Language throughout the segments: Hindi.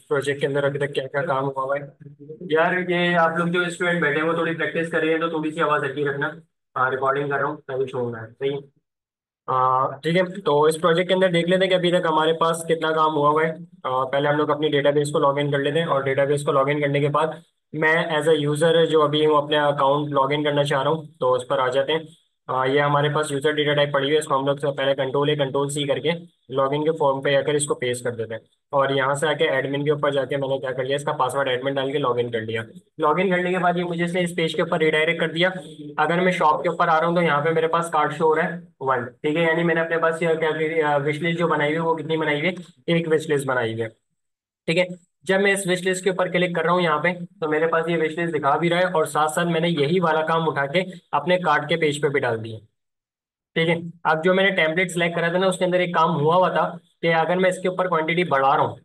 प्रोजेक्ट के अंदर अभी तक क्या क्या काम हुआ हुआ है। यार ये आप लोग जो स्टूडेंट बैठे हो थोड़ी प्रैक्टिस कर रहे हैं तो थोड़ी सी आवाज़ हल्की रखना। रिकॉर्डिंग कर रहा हूँ तभी शो होना है, सही है। ठीक है, तो इस प्रोजेक्ट के अंदर देख लेते हैं कि अभी तक हमारे पास कितना काम हुआ हुआ है। पहले हम लोग अपनी डेटाबेस को लॉगिन कर लेते हैं, और डेटाबेस को लॉगिन करने के बाद मैं एज अ यूज़र जो अभी हूँ अपने अकाउंट लॉगिन करना चाह रहा हूँ, तो उस पर आ जाते हैं। ये हमारे पास यूज़र डेटा टाइप पड़ी हुई है, इसको हम लोग से पहले कंट्रोल ए कंट्रोल सी करके लॉगिन के फॉर्म पे आकर इसको पेस्ट कर देते हैं। और यहाँ से आके एडमिन के ऊपर जाके मैंने क्या कर लिया, इसका पासवर्ड एडमिन डाल के लॉगिन कर लिया। लॉगिन करने के बाद ये मुझे से इस पेज के ऊपर रिडायरेक्ट कर दिया। अगर मैं शॉप के ऊपर आ रहा हूँ तो यहाँ पे मेरे पास कार्ड शो हो रहा है वन, ठीक है, यानी मैंने अपने पास क्या विश लिस्ट जो बनाई हुई है वो कितनी बनाई हुई है, एक विश लिस्ट बनाई हुई है। ठीक है, जब मैं इस विश लिस्ट के ऊपर क्लिक कर रहा हूँ यहाँ पे, तो मेरे पास ये विश लिस्ट दिखा भी रहा है, और साथ साथ मैंने यही वाला काम उठा के अपने कार्ड के पेज पे भी डाल दिया। ठीक है, अब जो मैंने टेम्पलेट सेलेक्ट करा था ना, उसके अंदर एक काम हुआ था कि अगर मैं इसके ऊपर क्वांटिटी बढ़ा रहा हूँ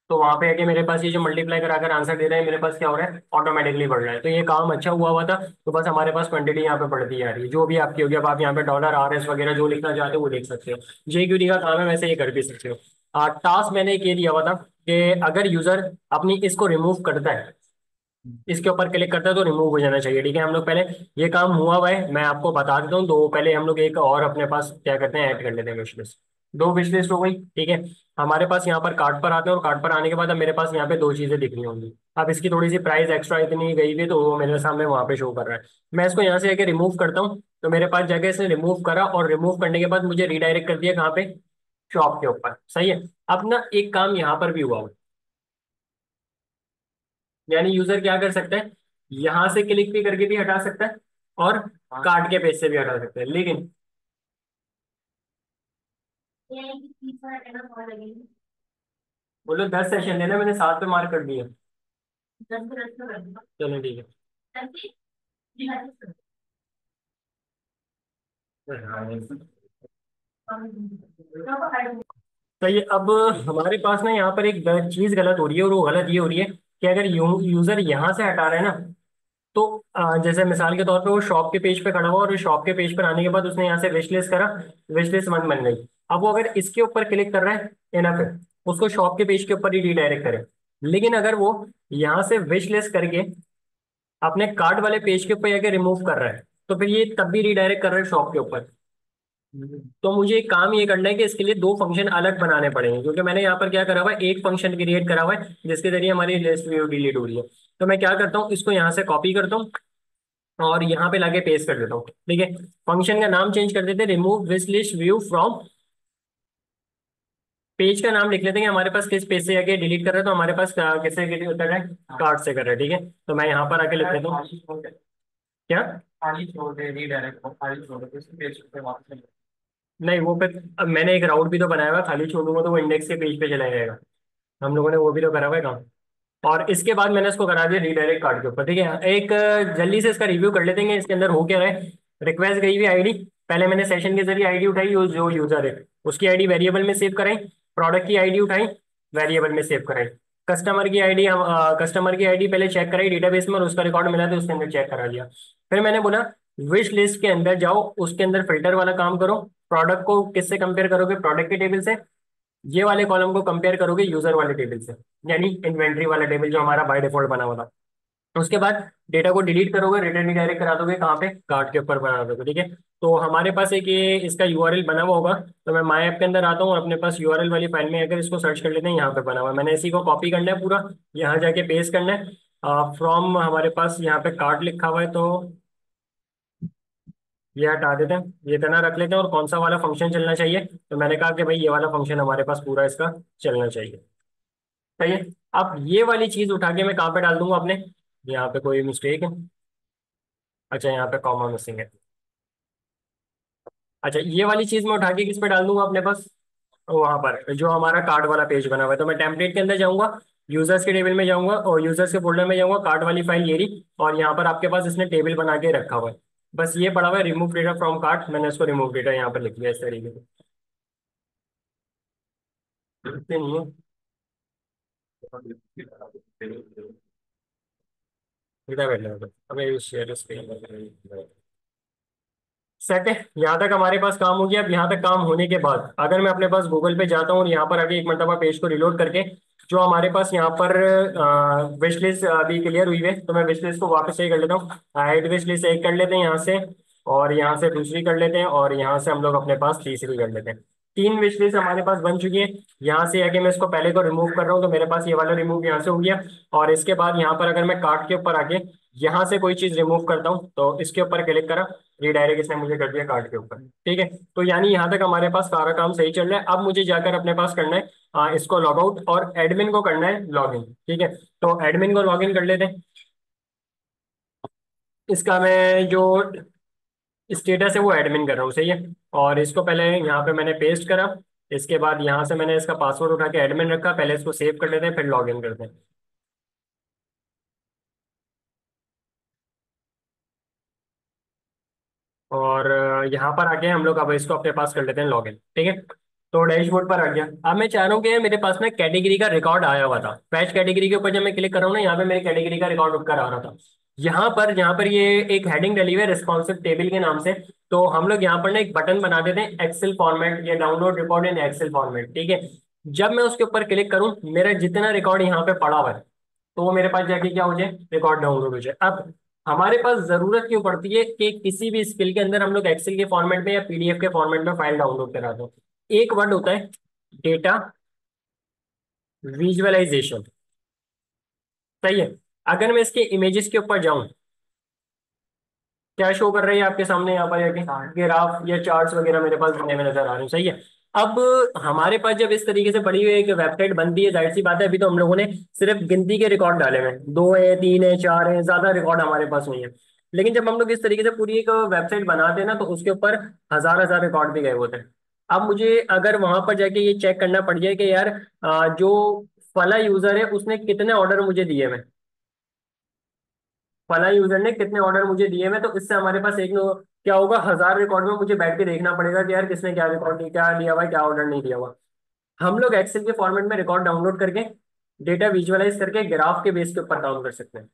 तो वहां पे आके मेरे पास ये जो मल्टीप्लाई कराकर आंसर दे रहा है, मेरे पास क्या हो रहा है, ऑटोमेटिकली बढ़ रहा है। तो ये काम अच्छा हुआ था। तो बस हमारे पास क्वांटिटी यहाँ पे बढ़ती आ रही है, जो भी आपकी होगी। अब आप यहाँ पे डॉलर आर एस वगैरह जो लिखना चाहते हो वो लिख सकते हो। जेक्यूटी का काम है, वैसे ये कर भी सकते हो। टास्क मैंने एक ये दिया हुआ था कि अगर यूजर अपनी इसको रिमूव करता है, इसके ऊपर क्लिक करता है तो रिमूव हो जाना चाहिए। ठीक है, हम लोग पहले ये काम हुआ हुआ है, मैं आपको बता देता हूँ। तो पहले हम लोग एक और अपने पास क्या करते हैं, ऐड कर लेते हैं विश लिस्ट। दो विश लिस्ट हो गई, ठीक है। हमारे पास यहाँ पर कार्ड पर आते हैं, और कार्ड पर आने के बाद अब मेरे पास यहाँ पे दो चीजें दिख रही होंगी। अब इसकी थोड़ी सी प्राइस एक्स्ट्रा इतनी गई हुई है, तो वो मेरे सामने वहां पे शो कर रहा है। मैं इसको यहाँ से आके रिमूव करता हूँ, तो मेरे पास जाके इसने रिमूव करा, और रिमूव करने के बाद मुझे रिडायरेक्ट कर दिया कहाँ पे, शॉप के ऊपर। सही है। अब ना एक काम यहाँ पर भी हुआ, यानी यूजर क्या कर सकता है, यहां से क्लिक भी करके भी हटा सकता है, और कार्ड के पेज से भी हटा सकता है। लेकिन बोलो 10 सेशन लेना, मैंने 7 पे मार्क कर दिया। चलो ठीक है। तो ये अब हमारे पास ना यहाँ पर एक चीज गलत हो रही है, और वो गलत ये हो रही है कि अगर यूजर यहाँ से हटा रहा है ना, तो जैसे मिसाल के तौर पे वो शॉप के पेज पे खड़ा हुआ, और शॉप के पेज पर आने के बाद उसने यहाँ से विश लिस्ट करा, विश लिस्ट वन बन गई। अब वो अगर इसके ऊपर क्लिक कर रहा है, इनफ है, उसको शॉप के पेज के ऊपर ही रिडायरेक्ट करे। लेकिन अगर वो यहाँ से विश लिस्ट करके अपने कार्ड वाले पेज के ऊपर जाके रिमूव कर रहा है, तो फिर ये तब भी रिडायरेक्ट कर रहा है शॉप के ऊपर। तो मुझे एक काम ये करना है कि इसके लिए दो फंक्शन अलग बनाने पड़ेंगे, क्योंकि मैंने यहाँ पर क्या करा हुआ है, एक फंक्शन क्रिएट करा हुआ है जिसके जरिए हमारी लिस्ट व्यू डिलीट हो रही है। तो मैं क्या करता हूँ, इसको यहाँ से कॉपी करता हूँ, और यहाँ पे लाके पेस्ट कर देता हूँ। ठीक है, फंक्शन का नाम चेंज कर देते हैं, remove wish list view from. Page का नाम लिख लेते हैं कि हमारे पास किस पेज से आके डिलीट कर रहे हैं, तो हमारे पास किससे डिलीट कर रहा है, कार्ड से कर रहा है। ठीक है, तो मैं यहाँ पर आके लिख देता हूँ क्या, खाली छोड़ दे रीडायरेक्ट को, खाली छोड़ दे उसी पेज पे वापस चले। नहीं वो पे, अब मैंने एक राउट भी तो बनाया हुआ है, खाली छोड़ूंगा तो वो इंडेक्स के पेज पे चला जाएगा। हम लोगों ने वो भी तो करा हुआ है काम। और इसके बाद मैंने इसको करा दिया रीडायरेक्ट कार्ड के ऊपर। ठीक है, एक जल्दी से इसका रिव्यू कर लेते हैं इसके अंदर हो क्या रहा है। रिक्वेस्ट गई हुई आईडी, पहले मैंने सेशन के जरिए आईडी उठाई, जो यूजर है उसकी आईडी वेरिएबल में सेव कराई। प्रोडक्ट की आईडी उठाई, वेरिएबल में सेव कराई। कस्टमर की आईडी, हम कस्टमर की आईडी पहले चेक कराई डेटाबेस में, और उसका रिकॉर्ड मिला तो उसके अंदर चेक करा लिया। फिर मैंने बोला विश लिस्ट के अंदर जाओ, उसके अंदर फिल्टर वाला काम करो। प्रोडक्ट को किससे कंपेयर करोगे, प्रोडक्ट के टेबल से। ये वाले कॉलम को कंपेयर करोगे यूजर वाले टेबल से, यानी इन्वेंट्री वाला टेबल जो हमारा बाय डिफॉल्ट बना हुआ था। उसके बाद डेटा को डिलीट करोगे, रिटर्न रिडायरेक्ट करा दोगे कहाँ पे, कार्ड के ऊपर बना दोगे। ठीक है, तो हमारे पास एक ये इसका यूआरएल बना हुआ होगा। तो मैं माई ऐप के अंदर आता हूँ, और अपने पास यूआरएल वाली फाइल में अगर इसको सर्च कर लेते हैं, यहाँ पे बना हुआ है। मैंने इसी को कॉपी करना है पूरा, यहाँ जाके पेस्ट करना है। फ्रॉम हमारे पास यहाँ पे कार्ड लिखा हुआ है, तो ये हटा देते हैं, ये इतना रख लेते हैं। और कौन सा वाला फंक्शन चलना चाहिए, तो मैंने कहा कि भाई ये वाला फंक्शन हमारे पास पूरा इसका चलना चाहिए। सही है। अब ये वाली चीज उठा के मैं कहाँ पे डाल दूंगा अपने, यहाँ पे कोई मिस्टेक है, अच्छा यहाँ पे कॉमा मिसिंग है। अच्छा ये वाली चीज मैं उठा के किस पे डाल दूंगा अपने पास, वहां पर जो हमारा कार्ड वाला पेज बना हुआ है। तो मैं टेम्पलेट के अंदर जाऊंगा, यूजर्स के टेबल में जाऊंगा, और यूजर्स के फोल्डर में जाऊंगा, कार्ड वाली फाइल ये रही, और यहाँ पर आपके पास इसने टेबल बना के रखा हुआ है। बस ये पड़ा हुआ है रिमूव डेटा फ्रॉम कार्ड, मैंने इसको रिमूव डेटा यहाँ पर लिख दिया इस तरीके से। लिखते नहीं है, इधर बैठ जाओ। अबे शेयर स्क्रीन सेट है। यहाँ तक हमारे पास काम हो गया। अब यहाँ तक काम होने के बाद अगर मैं अपने पास गूगल पे जाता हूँ, और यहाँ पर आगे एक मरतबा पेज को रिलोड करके जो हमारे पास यहाँ पर विश लिस्ट अभी क्लियर हुई है, तो मैं विश लिस्ट को वापस से ही कर लेता हूँ। हाइड विश लिस्ट एक कर लेते हैं यहाँ से, और यहाँ से दूसरी कर लेते हैं, और यहाँ से हम लोग अपने पास तीसरी कर लेते हैं। तीन विश लिस्ट हमारे पास बन चुकी है। यहाँ से आके मैं इसको पहले को रिमूव कर रहा हूँ, तो मेरे पास ये वाला रिमूव यहाँ से हो गया। और इसके बाद यहाँ पर अगर मैं कार्ट के ऊपर आके यहाँ से कोई चीज रिमूव करता हूँ, तो इसके ऊपर क्लिक करा, रिडायरेक्ट इसने मुझे कर दिया कार्ट के ऊपर। ठीक है, तो यानी यहाँ तक हमारे पास सारा काम सही चल रहा है। अब मुझे जाकर अपने पास करना है इसको लॉग आउट, और एडमिन को करना है लॉग इन। ठीक है, तो एडमिन को लॉग इन कर लेते हैं। इसका मैं जो स्टेटस है वो एडमिन कर रहा हूँ, सही है। और इसको पहले यहाँ पे मैंने पेस्ट करा। इसके बाद यहाँ से मैंने इसका पासवर्ड उठा के एडमिन रखा। पहले इसको सेव कर लेते हैं, फिर लॉग इन करते हैं। और यहाँ पर आके हम लोग अब इसको अपने पास कर लेते हैं लॉगिन। ठीक है, तो डैशबोर्ड पर आ गया। अब मैं चाह रहा हूँ कि मेरे पास ना कैटेगरी का रिकॉर्ड आया हुआ था। फैच कैटेगरी के ऊपर जब मैं क्लिक कर रहा हूँ ना, यहाँ पे मेरे कैटेगरी का रिकॉर्ड उठकर आ रहा था। यहाँ पर ये एक हेडिंग डली हुई है रिस्पॉन्सिव टेबल के नाम से। तो हम लोग यहाँ पर ना एक बटन बना देते हैं, एक्सेल फॉर्मेट या download record in Excel format. ठीक है, जब मैं उसके ऊपर क्लिक करूँ, मेरा जितना रिकॉर्ड यहाँ पे पड़ा हुआ है, तो वो मेरे पास जाके क्या हो जाए, रिकॉर्ड डाउनलोड हो जाए। अब हमारे पास जरूरत क्यों पड़ती है कि किसी भी स्किल के अंदर हम लोग एक्सेल के फॉर्मेट में या पीडीएफ के फॉर्मेट में फाइल डाउनलोड करा दो। एक वर्ड होता है डेटा विजुअलाइजेशन, सही है। अगर मैं इसके इमेजेस के ऊपर जाऊं, क्या शो कर रही है आपके सामने यहाँ पर ग्राफ या चार्ट्स वगैरह मेरे पास बने हुए नजर आ रहे हैं, सही है। अब हमारे पास जब इस तरीके से पड़ी हुई एक वेबसाइट बनती है, जाहिर सी बात है अभी तो हम लोगों ने सिर्फ गिनती के रिकॉर्ड डाले हुए हैं, 2 है, 3 है, 4 है, ज्यादा रिकॉर्ड हमारे पास नहीं है। लेकिन जब हम लोग इस तरीके से पूरी एक वेबसाइट बनाते हैं ना, तो उसके ऊपर हजार हजार रिकॉर्ड भी गए होते हैं। अब मुझे अगर वहां पर जाके ये चेक करना पड़ जाए कि यार जो फला यूजर है उसने कितने ऑर्डर मुझे दिए हैं, फला यूजर ने कितने ऑर्डर मुझे दिए हुए, तो इससे हमारे पास एक क्या होगा, हजार रिकॉर्ड में मुझे बैठ के देखना पड़ेगा कि यार किसने क्या रिकॉर्ड क्या दिया हुआ है, क्या ऑर्डर नहीं दिया हुआ। हम लोग एक्सेल के फॉर्मेट में रिकॉर्ड डाउनलोड करके डेटा विजुअलाइज करके ग्राफ के बेस के ऊपर काम कर सकते हैं।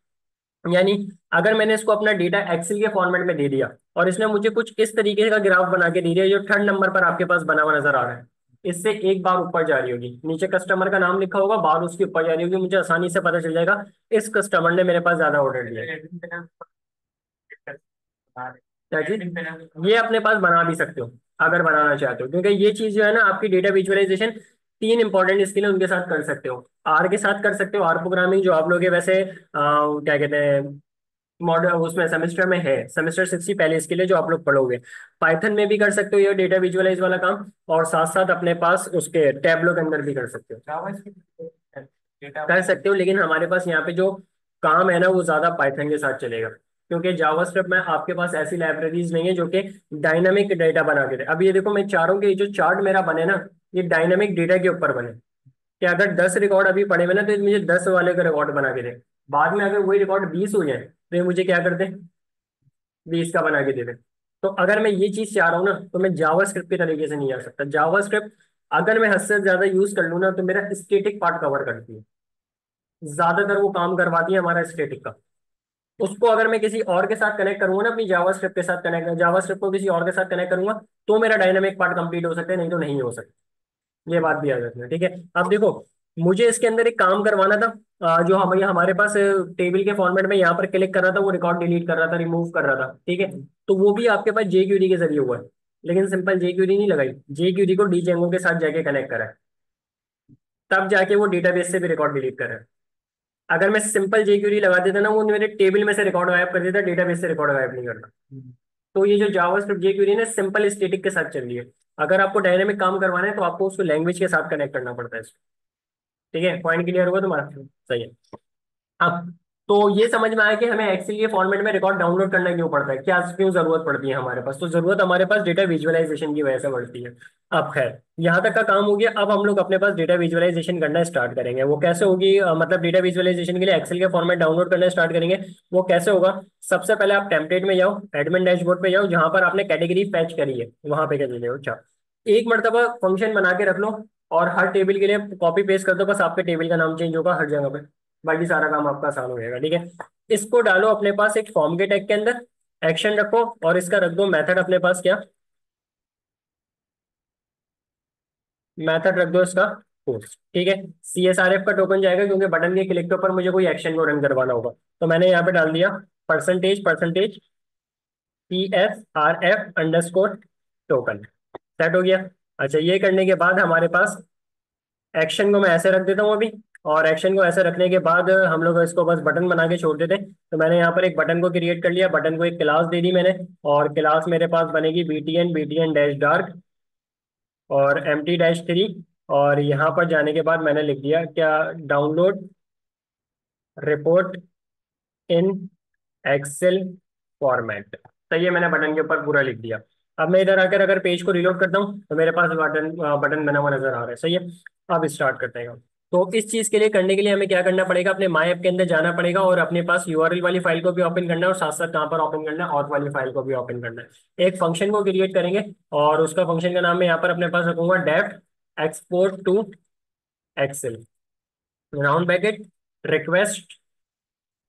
यानी अगर मैंने इसको अपना डेटा एक्सेल के फॉर्मेट में दे दिया, और इसने मुझे कुछ इस तरीके का ग्राफ बना के दे दिया जो थर्ड नंबर पर आपके पास बना हुआ नजर आ रहा है, इससे एक बार ऊपर जा रही होगी, नीचे कस्टमर का नाम लिखा होगा, बार उसके ऊपर जा रही होगी, मुझे आसानी से पता चल जाएगा इस कस्टमर ने मेरे पास ज्यादा ऑर्डर दिया है। क्या चीज, ये अपने पास बना भी सकते हो अगर बनाना चाहते हो, क्योंकि ये चीज जो है ना आपकी डेटा विजुअलाइजेशन, तीन इंपॉर्टेंट स्किल है उनके साथ कर सकते हो। आर के साथ कर सकते हो, आर प्रोग्रामिंग जो आप लोग के वैसे क्या कहते हैं मॉडल उसमें सेमेस्टर में है, सेमेस्टर 6 की पहली स्किल है जो आप लोग पढ़ोगे। पाइथन में भी कर सकते हो ये डेटा विजुअलाइज वाला काम, और साथ साथ अपने पास उसके टैबलो के अंदर भी कर सकते हो, कर सकते हो। लेकिन हमारे पास यहाँ पे जो काम है ना वो ज्यादा पाइथन के साथ चलेगा, क्योंकि जावास्क्रिप्ट में आपके पास ऐसी लाइब्रेरीज नहीं है जो कि डायनामिक डेटा बना के दे। अब ये देखो मैं चाह रहा हूँ कि ये जो चार्ट मेरा बने ना, ये डायनामिक डेटा के ऊपर बने, कि अगर 10 रिकॉर्ड अभी पड़े हुए ना, तो ये मुझे 10 वाले का रिकॉर्ड बना के दे। बाद में अगर वही रिकॉर्ड 20 हो जाए, तो ये मुझे क्या कर दे, 20 का बना के दे दे। तो अगर मैं ये चीज चाह रहा हूँ ना, तो मैं जावास्क्रिप्ट के तरीके से नहीं आ सकता। जावास्क्रिप्ट अगर मैं हद से ज्यादा यूज कर लूँ ना, तो मेरा स्टेटिक पार्ट कवर करती है, ज्यादातर वो काम करवाती है हमारा स्टेटिक का। उसको अगर मैं किसी और के साथ कनेक्ट करूंगा ना, अपनी जावास्क्रिप्ट के साथ कनेक्ट, जावास्क्रिप्ट को किसी और के साथ कनेक्ट करूंगा, तो मेरा डायनामिक पार्ट कंप्लीट हो सकता है, नहीं तो नहीं हो सकता। ये बात भी याद रखना, ठीक है। अब देखो, मुझे इसके अंदर एक काम करवाना था, जो हमारे पास टेबल के फॉर्मेट में यहाँ पर क्लिक कर रहा था, वो रिकॉर्ड डिलीट कर रहा था, रिमूव कर रहा था, ठीक है। तो वो भी आपके पास जेक्यूरी के जरिए हुआ है, लेकिन सिंपल जेक्यूरी नहीं लगाई, जेक्यूरी को डीजेंगो के साथ जाके कनेक्ट करा है, तब जाके वो डेटाबेस से भी रिकॉर्ड डिलीट कर रहा है। अगर मैं सिंपल जेक्यूरी लगा देता ना, वो मेरे टेबल में से रिकॉर्ड गायब कर देता, डेटाबेस से रिकॉर्ड गायब नहीं करता। तो ये जो जावास्क्रिप्ट जेक्यूरी है सिंपल स्टैटिक के साथ चल रही है। अगर आपको डायनेमिक काम करवाना है, तो आपको उसको लैंग्वेज के साथ कनेक्ट करना पड़ता है। ठीक है, पॉइंट क्लियर होगा तुम्हारा, सही है। अब तो ये समझ में आया कि हमें एक्सेल के फॉर्मेट में रिकॉर्ड डाउनलोड करना क्यों पड़ता है, क्या क्यों जरूरत पड़ती है हमारे पास। तो जरूरत हमारे पास डेटा विजुअलाइजेशन की वजह से पड़ती है। अब खैर, यहाँ तक का काम हो गया। अब हम लोग अपने पास डेटा विजुअलाइजेशन करना स्टार्ट करेंगे। वो कैसे होगी, मतलब डेटा विजुअलाइजेशन के लिए एक्सेल के फॉर्मेट डाउनलोड करना स्टार्ट करेंगे। वो कैसे होगा, सबसे पहले आप टेम्पलेट में जाओ, एडमिन डैशबोर्ड पे जाओ, जहां पर आपने कैटेगरी फैच करी है वहां पे कर लो। अच्छा, एक मरतबा फंक्शन बना के रख लो, और हर टेबल के लिए कॉपी पेस्ट कर दो, बस आपके टेबल का नाम चेंज होगा हर जगह पे, बाकी सारा काम आपका आसान हो जाएगा। ठीक है, इसको डालो अपने पास एक फॉर्म के टैग के अंदर, एक्शन रखो, और इसका रख दो मेथड अपने पास, क्या मेथड रख दो इसका कोर्स, ठीक है। CSRF का टोकन जाएगा क्योंकि बटन के क्लिक के ऊपर मुझे कोई एक्शन को रन करवाना होगा। तो मैंने यहाँ पे डाल दिया percentage percentage CSRF token. Set हो गया। अच्छा, ये करने के बाद हमारे पास एक्शन को मैं ऐसे रख देता हूँ अभी। और एक्शन को ऐसे रखने के बाद हम लोग इसको बस बटन बना के छोड़ देते हैं। तो मैंने यहाँ पर एक बटन को क्रिएट कर लिया, बटन को एक क्लास दे दी मैंने। और क्लास मेरे पास बनेगी BTN डैश डार्क और MT-3। और यहाँ पर जाने के बाद मैंने लिख दिया क्या, download report in Excel format. सही है, मैंने बटन के ऊपर पूरा लिख दिया। अब मैं इधर आकर अगर पेज को रिलोड करता हूँ तो मेरे पास बटन बटन बना हुआ नजर आ रहा है। सही है। अब स्टार्ट करते हैं। तो इस चीज के लिए करने के लिए हमें क्या करना पड़ेगा, अपने माई ऐप के अंदर जाना पड़ेगा और अपने पास URL वाली फाइल को भी ओपन करना है और साथ साथ कहाँ पर ओपन करना है, ऑथ वाली फाइल को भी ओपन करना है। एक फंक्शन को क्रिएट करेंगे और उसका फंक्शन का नाम मैं यहाँ पर अपने पास रखूंगा def export to Excel round bracket request.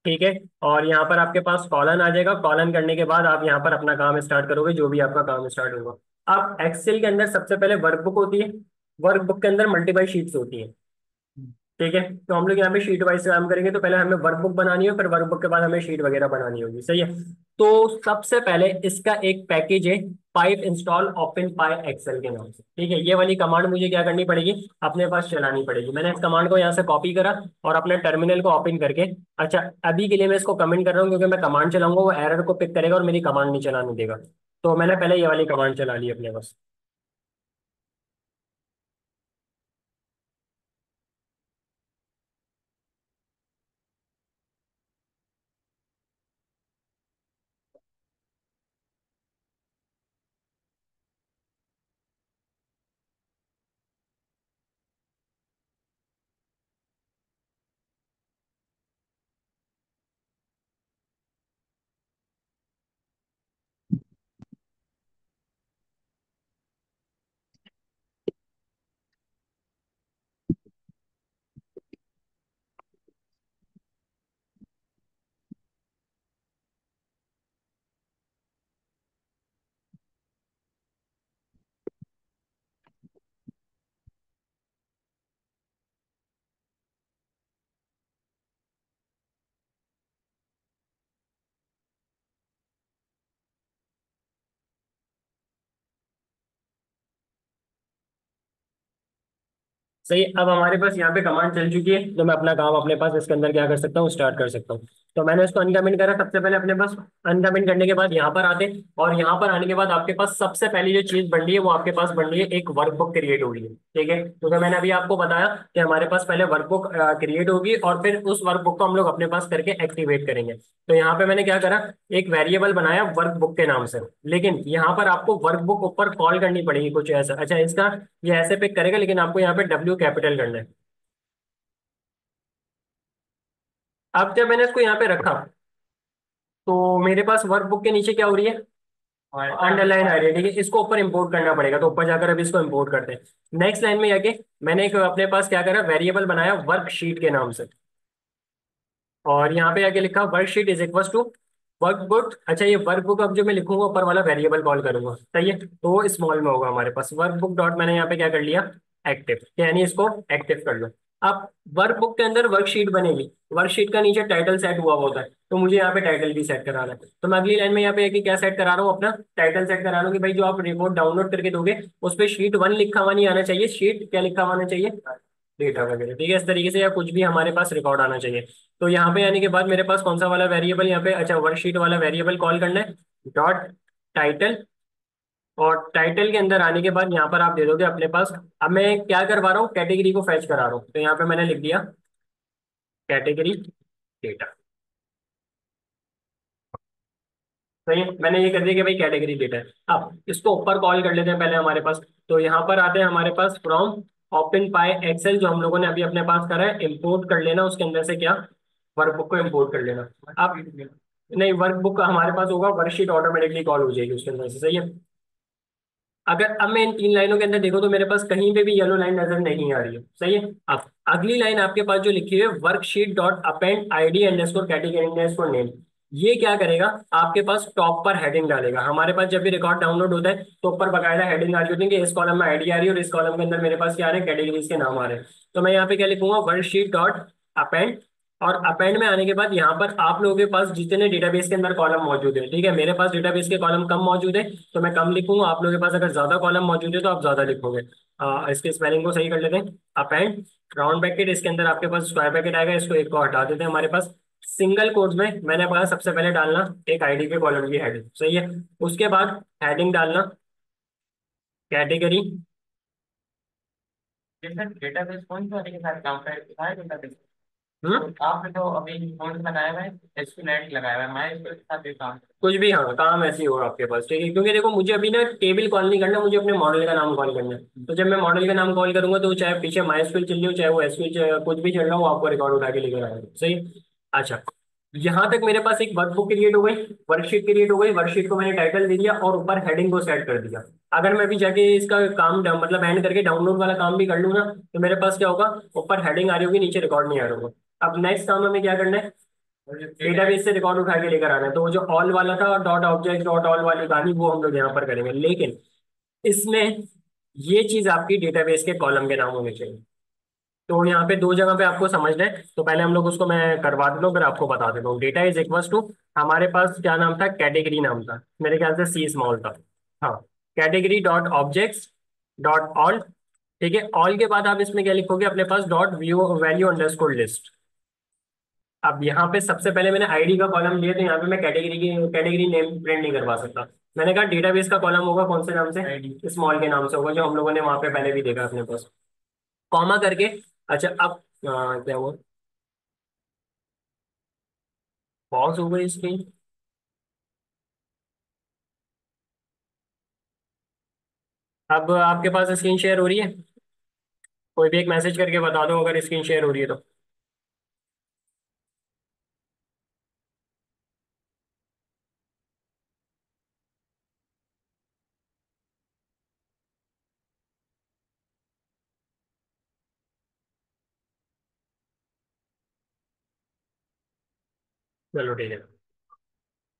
ठीक है। और यहाँ पर आपके पास कॉलन आ जाएगा। कॉलन करने के बाद आप यहाँ पर अपना काम स्टार्ट करोगे, जो भी आपका काम स्टार्ट होगा। अब एक्सेल के अंदर सबसे पहले वर्कबुक होती है। वर्कबुक के अंदर मल्टीपल शीट्स होती है। ठीक है। तो हम लोग यहाँ पे शीट वाइज काम करेंगे। तो पहले हमें वर्कबुक बनानी है, फिर वर्कबुक के बाद हमें शीट वगैरह बनानी होगी। सही है। तो सबसे पहले इसका एक पैकेज है, पाइप इंस्टॉल ओपन पाई एक्सेल के नाम से। ठीक है। ये वाली कमांड मुझे क्या करनी पड़ेगी, अपने पास चलानी पड़ेगी। मैंने इस कमांड को यहाँ से कॉपी करा और अपने टर्मिनल को ओपन करके, अच्छा अभी के लिए मैं इसको कमेंट कर रहा हूँ क्योंकि मैं कमांड चलाऊंगा वो एरर को पिक करेगा और मेरी कमांड नहीं चलाने देगा। तो मैंने पहले ये वाली कमांड चला ली अपने पास। सही। अब हमारे पास यहाँ पे कमांड चल चुकी है, तो मैं अपना काम अपने पास इसके अंदर क्या कर सकता हूँ, स्टार्ट कर सकता हूँ। तो मैंने इसको अनकमेंट करा सबसे पहले अपने पास। अनकमेंट करने के बाद यहाँ पर आते, और यहाँ पर आने के बाद आपके पास सबसे पहली जो चीज बन रही है वो आपके पास बन रही है, एक वर्कबुक क्रिएट हो रही है। ठीक है। क्योंकि मैंने अभी आपको बताया कि हमारे पास पहले वर्कबुक क्रिएट होगी और फिर उस वर्कबुक को हम लोग अपने पास करके एक्टिवेट करेंगे। तो यहाँ पे मैंने क्या करा, एक वेरिएबल बनाया वर्कबुक के नाम से। लेकिन यहाँ पर आपको वर्कबुक ऊपर कॉल करनी पड़ेगी कुछ ऐसा। अच्छा, इसका ये ऐसे पिक करेगा लेकिन आपको यहाँ पे W कैपिटल करना है। अब जब मैंने इसको यहाँ पे रखा तो मेरे पास वर्कबुक के नीचे क्या हो रही है, अंडरलाइन आ रही है। ठीक है। इसको ऊपर इंपोर्ट करना पड़ेगा, तो ऊपर जाकर अभी इसको इंपोर्ट करते हैं। नेक्स्ट लाइन में जाके मैंने एक अपने पास क्या करा, वेरिएबल बनाया वर्कशीट के नाम से। और यहाँ पे आके लिखा worksheet is equal to workbook. अच्छा, ये वर्कबुक अब जो मैं लिखूंगा ऊपर वाला वेरिएबल कॉल करूंगा। सही है। तो वो स्मॉल में होगा हमारे पास। वर्कबुक डॉट मैंने यहाँ पे क्या कर लिया, एक्टिव, यानी इसको एक्टिव कर लो। अब वर्कबुक के अंदर वर्कशीट बनेगी। वर्कशीट का नीचे टाइटल सेट हुआ होता है, तो मुझे यहाँ पे टाइटल भी सेट कराना है। तो मैं अगली लाइन में यहाँ पे क्या सेट करा रहा हूँ, अपना टाइटल सेट करा रहा हूँ कि भाई जो आप रिपोर्ट डाउनलोड करके दोगे उस पर शीट 1 लिखा हुआ नहीं आना चाहिए, शीट क्या लिखा हुआ आना चाहिए, डेटा वगैरह। ठीक है। इस तरीके से या कुछ भी हमारे पास रिकॉर्ड आना चाहिए। तो यहाँ पे आने के बाद मेरे पास कौन सा वाला वेरिएबल यहाँ पे, अच्छा वर्कशीट वाला वेरिएबल कॉल करना है, डॉट टाइटल। और टाइटल के अंदर आने के बाद यहाँ पर आप दे दोगे अपने पास। अब मैं क्या करवा रहा हूँ, कैटेगरी को फैच करा रहा हूँ। तो यहाँ पे मैंने लिख दिया कैटेगरी डेटा। सही है। मैंने ये कर दिया कि भाई कैटेगरी डेटा है। अब इसको ऊपर कॉल कर लेते हैं पहले हमारे पास। तो यहाँ पर आते हैं हमारे पास फ्रॉम ओपन पाई एक्सेल, जो हम लोगों ने अभी अपने पास करा है, इंपोर्ट कर लेना उसके अंदर से क्या, वर्कबुक को इंपोर्ट कर लेना। अब नहीं, वर्कबुक हमारे पास होगा, वर्कशीट ऑटोमेटिकली कॉल हो जाएगी उसके अंदर से। सही है। अगर अब मैं इन 3 लाइनों के अंदर देखो तो मेरे पास कहीं पे भी येलो लाइन नजर नहीं आ रही है। सही है। अब अगली लाइन आपके पास जो लिखी हुई है, worksheet dot append ID underscore category underscore name. ये क्या करेगा, आपके पास टॉप पर हेडिंग डालेगा। हमारे पास जब भी रिकॉर्ड डाउनलोड होता है तो ऊपर बकायदा हेडिंग आ रही होती है कि इस कॉलम में आईडी आ रही है और इस कॉलम के अंदर मेरे पास क्या आ रहे हैं, कैटेगरीज के नाम आ रहे हैं। तो मैं यहाँ पे क्या लिखूंगा, वर्कशीट डॉट अपेंड। और अपेंड में आने के बाद यहाँ पर आप लोगों के पास जितने डेटाबेस के अंदर कॉलम मौजूद है, ठीक है, मेरे पास डेटाबेस के कॉलम कम मौजूद है तो मैं कम लिखूंगा। आप लोगों के पास अगर ज्यादा कॉलम मौजूद है तो आप ज्यादा लिखोगे। इसके स्पेलिंग को सही कर लेते हैं। अपेंड राउंड ब्रैकेट, इसके अंदर आपके पास स्क्वायर ब्रैकेट आएगा, इसको एक को हटा देते हैं। हमारे पास सिंगल कोट्स में मैंने कहा सबसे पहले डालना एक आईडी के कॉलम की हेडिंग, सही है। उसके बाद हेडिंग डालना कैटेगरी। डिफरेंट डेटाबेस कौन सा के साथ काम है डेटाबेस। हम्म। तो आपने तो अभी कौन सा लगाया हुआ है, एसक्यूएल लगाया हुआ है, माई एसक्यूएल के साथ भी काम। कुछ भी, हाँ, काम ऐसे ही होगा आपके पास, ठीक है, क्योंकि देखो मुझे अभी ना टेबल कॉल नहीं करना, मुझे अपने मॉडल का नाम कॉल करना है। तो जब मैं मॉडल का नाम कॉल करूंगा तो चाहे पीछे माइस्क्यूल चल रही हो चाहे वो एसक्यूएल कुछ भी चल रहा हो, आपको रिकॉर्ड उठा के लेकर आएगा, सही है। अच्छा, यहाँ तक मेरे पास एक वर्कबुक क्रिएट हो गई, वर्कशीट क्रिएट हो गई। वर्कशीट को मैंने टाइटल दे दिया और ऊपर हेडिंग को सेट कर दिया। अगर मैं भी जाके इसका काम मतलब एंड करके डाउनलोड वाला काम भी कर लूँ ना, तो मेरे पास क्या होगा, ऊपर हेडिंग आ रही होगी, नीचे रिकॉर्ड नहीं आ रहा होगा। अब नेक्स्ट काम हमें क्या करना है, और जो डेटा डेटाबेस से रिकॉर्ड उठा के लेकर आना है। तो वो जो ऑल वाला था, डॉट ऑब्जेक्ट डॉट ऑल वाली कहानी, वो हम लोग यहाँ पर करेंगे। लेकिन इसमें ये चीज आपकी डेटाबेस के कॉलम के नाम होने चाहिए। तो यहाँ पे दो जगह पे आपको समझना है, तो पहले हम लोग उसको मैं करवा देता हूँ फिर आपको बता देता हूँ। डेटा इज इक्वल्स टू, हमारे पास क्या नाम था, कैटेगरी नाम था, मेरे ख्याल से सी स्मॉल था। हाँ, category dot objects dot all. ठीक है, ऑल के बाद आप इसमें क्या लिखोगे, अपने पास dot view value underscore list. अब यहाँ पे सबसे पहले मैंने आईडी का कॉलम लिया, तो यहाँ पे मैं कैटेगरी नेम प्रिंट नहीं करवा सकता। मैंने कहा डेटाबेस का कॉलम होगा कौन से नाम से, आईडी। स्मॉल के नाम से होगा, जो हम लोगों ने वहां पे पहले भी देखा अपने पास, कॉमा करके। अच्छा, अब क्या हुआ, पॉज हो गई स्क्रीन। अब आपके पास स्क्रीन शेयर हो रही है, कोई भी एक मैसेज करके बता दो अगर स्क्रीन शेयर हो रही है तो। चलो ठीक है,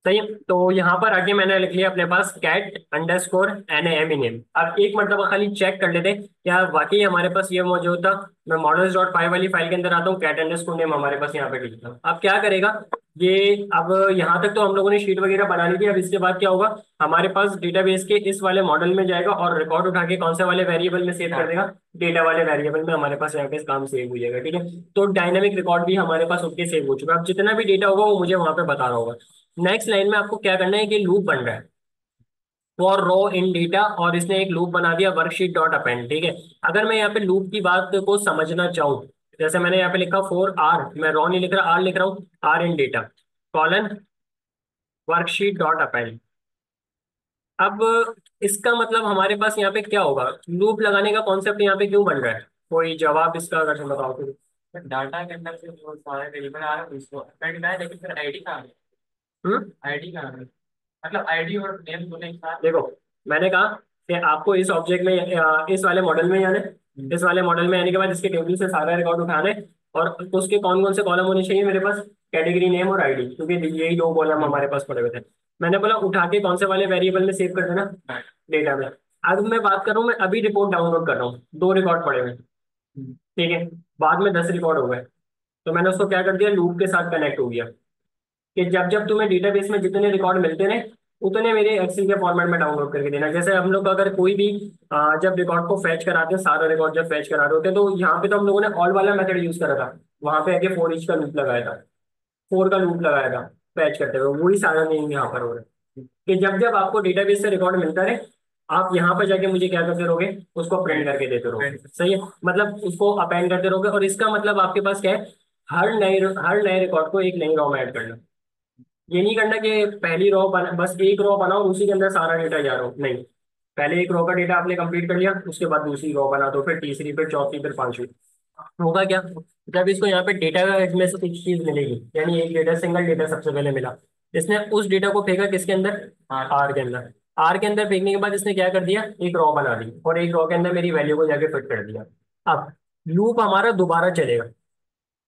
सही है। तो यहाँ पर आगे मैंने लिख लिया अपने पास cat underscore n m name. अब एक मरतबा खाली चेक कर लेते हैं क्या वाकई हमारे पास ये मौजूद था। मैं मॉडल्स डॉट फाइव वाली फाइल के अंदर आता हूँ, कैट अंडरस्कोर नेम हमारे पास यहाँ पे लिखता हूँ। अब क्या करेगा ये, अब यहाँ तक तो हम लोगों ने शीट वगैरह बना ली थी। अब इसके बाद क्या होगा, हमारे पास डेटाबेस के इस वाले मॉडल में जाएगा और रिकॉर्ड उठा के कौन से वाले वेरिएबल में सेव कर देगा, डेटा वाले वेरिएबल में हमारे पास यहाँ पे काम सेव हो जाएगा, ठीक है। तो डायनेमिक रिकॉर्ड भी हमारे पास उठ के सेव हो चुका है। अब जितना भी डेटा होगा वो मुझे वहां पे बता रहा होगा। नेक्स्ट लाइन में आपको क्या करना है कि लूप बन रहा है फॉर रो इन डेटा, और इसने एक लूप बना दिया वर्कशीट डॉट अपेंड, ठीक है। अगर मैं यहाँ पे लूप की बात को समझना चाहूँ, जैसे मैंने यहाँ पे लिखा फॉर आर, मैं रो नहीं लिख रहा, आर लिख रहा हूँ, r in data colon worksheet dot append. अब इसका मतलब हमारे पास यहाँ पे क्या होगा, लूप लगाने का कॉन्सेप्ट यहाँ पे क्यों बन रहा है, कोई जवाब इसका अगर तुम बताओ तो। डाटा के अंदर से वो सारे वेरिएबल आ रहे हैं उसको अपेंड है, लेकिन फिर आईडी कहाँ है। हम्म। आईडी कहाँ है, मतलब आईडी और नेम दोनों एक साथ। देखो, मैंने कहा कि आपको इस ऑब्जेक्ट में इस वाले मॉडल में आने, इस वाले मॉडल में आने के बाद इसके टेबल से सारा रिकॉर्ड उठाने, और उसके कौन कौन से कॉलम होने चाहिए मेरे पास, कैटेगरी नेम और आईडी, क्योंकि यही दो कॉलम हमारे पास पड़े हुए थे। मैंने बोला उठा के कौन से वाले वेरिएबल में सेव कर देना, डेटा में। अब मैं बात कर रहा हूँ, मैं अभी रिपोर्ट डाउनलोड कर रहा हूँ, दो रिकॉर्ड पड़े हुए हैं, ठीक है, बाद में 10 रिकॉर्ड हो गए। तो मैंने उसको क्या कर दिया, लूप के साथ कनेक्ट हो गया कि जब जब तुम्हें डेटाबेस में जितने रिकॉर्ड मिलते रहे उतने मेरे एक्सेल के फॉर्मेट में डाउनलोड करके देना। जैसे हम लोग अगर कोई भी जब रिकॉर्ड को फैच कराते हैं, सारा रिकॉर्ड जब फैच करा रहे होते हैं, तो यहाँ पे तो हम लोगों ने ऑल वाला मेथड यूज करा था, वहां पे आके फोर ईच का लूप लगाया था, फोर का लूप लगाया था फैच करते हुए, वही सारा नहीं यहाँ पर हो रहा है कि जब जब आपको डेटाबेस से रिकॉर्ड मिलता रहे, आप यहाँ पर जाके मुझे क्या करते रहोगे, उसको प्रिंट करके देते रहोगे, सही है। मतलब उसको अपेंड करते रहोगे, और इसका मतलब आपके पास क्या है, हर नए रिकॉर्ड को एक नई रॉ में ऐड करना। ये नहीं करना कि पहली रॉ बना, बस एक रॉ बनाओ और उसी के अंदर सारा डेटा जा रहा हो, नहीं। पहले एक रॉ का डेटा आपने कंप्लीट कर लिया, उसके बाद दूसरी रॉ बना दो, फिर तीसरी, फिर चौथी, फिर पांचवी। होगा क्या, जब इसको यहाँ पे डेटा में से कुछ चीज मिलेगी, यानी एक डेटा, सिंगल डेटा सबसे पहले मिला, इसने उस डेटा को फेंका किसके अंदर, आर के अंदर। आर के अंदर फेंकने के बाद इसने क्या कर दिया, एक रॉ बना दी, और एक रॉ के अंदर मेरी वैल्यू को जाके फिट कर दिया। अब लूप हमारा दोबारा चलेगा,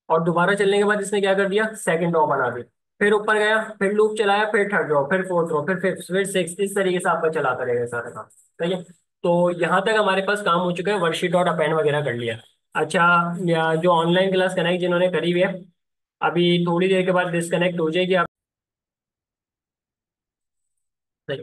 और दोबारा चलने के बाद इसने क्या कर दिया, सेकंड रॉ बना दी, फिर ऊपर गया, फिर लूप चलाया, फिर थर्ड रो, फिर फोर्थ रो, फिर फिफ्थ, फिर सिक्स, इस तरीके से आपका चलाता रहेगा सारा काम। सही है। तो यहाँ तक हमारे पास काम हो चुका है, वर्कशीट और अपेंड वगैरह कर लिया। अच्छा, जो ऑनलाइन क्लास कनेक्ट जिन्होंने करी हुई है, अभी थोड़ी देर के बाद डिस्कनेक्ट हो जाएगी। सही।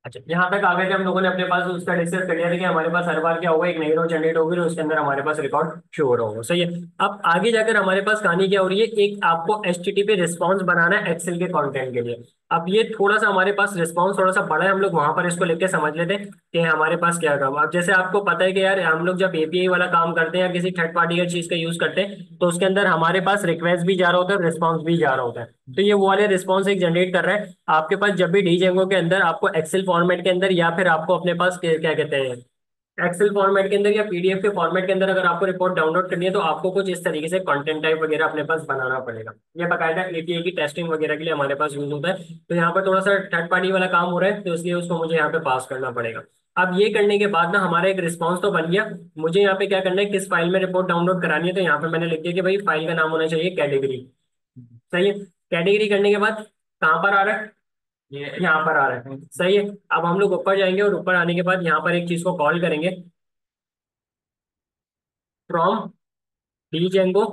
अच्छा, यहाँ तक आ गए थे हम लोगों ने अपने पास उसका डिस्कस कर लिया था कि हमारे पास हर बार क्या होगा, एक नई रो जनरेट होगी और उसके अंदर हमारे पास रिकॉर्ड शो हो रहा होगा। सही है। अब आगे जाकर हमारे पास कहानी क्या हो रही है, एक आपको एचटीटीपी रिस्पॉन्स बनाना है एक्सेल के कंटेंट के लिए। अब ये थोड़ा सा हमारे पास रिस्पॉन्स थोड़ा सा बड़ा है, हम लोग वहां पर इसको लेके समझ लेते हैं कि हमारे पास क्या काम। अब जैसे आपको पता है कि यार हम लोग जब एपीआई वाला काम करते हैं या किसी थर्ड पार्टी का चीज का यूज करते हैं, तो उसके अंदर हमारे पास रिक्वेस्ट भी जा रहा होता है, रिस्पॉन्स भी जा रहा होता है। तो ये वो वाले रिस्पॉन्स एक जनरेट कर रहा है आपके पास। जब भी डीजेंगो के अंदर आपको एक्सेल फॉर्मेट के अंदर, या फिर आपको अपने पास क्या कहते हैं, एक्सेल फॉर्मेट के अंदर या पीडीएफ के फॉर्मेट के अंदर अगर आपको रिपोर्ट डाउनलोड करनी है, तो आपको कुछ इस तरीके से कंटेंट टाइप वगैरह अपने पास बनाना पड़ेगा। ये बकायदा एपीआई की टेस्टिंग वगैरह के लिए हमारे पास यूज होता है। तो यहाँ पर थोड़ा सा थर्ड पार्टी वाला काम हो रहा है, तो इसलिए उसको मुझे यहाँ पे पास करना पड़ेगा। अब ये करने के बाद ना हमारा एक रिस्पॉन्स तो बन गया। मुझे यहाँ पे क्या करना है, किस फाइल में रिपोर्ट डाउनलोड करानी है, तो यहाँ पे मैंने लिख दिया कि भाई फाइल का नाम होना चाहिए कैटेगरी। सही है। कैटेगरी करने के बाद कहाँ पर आ रहा है, ये यहाँ पर आ रहा है। सही है। अब हम लोग ऊपर जाएंगे और ऊपर आने के बाद यहाँ पर एक चीज को कॉल करेंगे, from django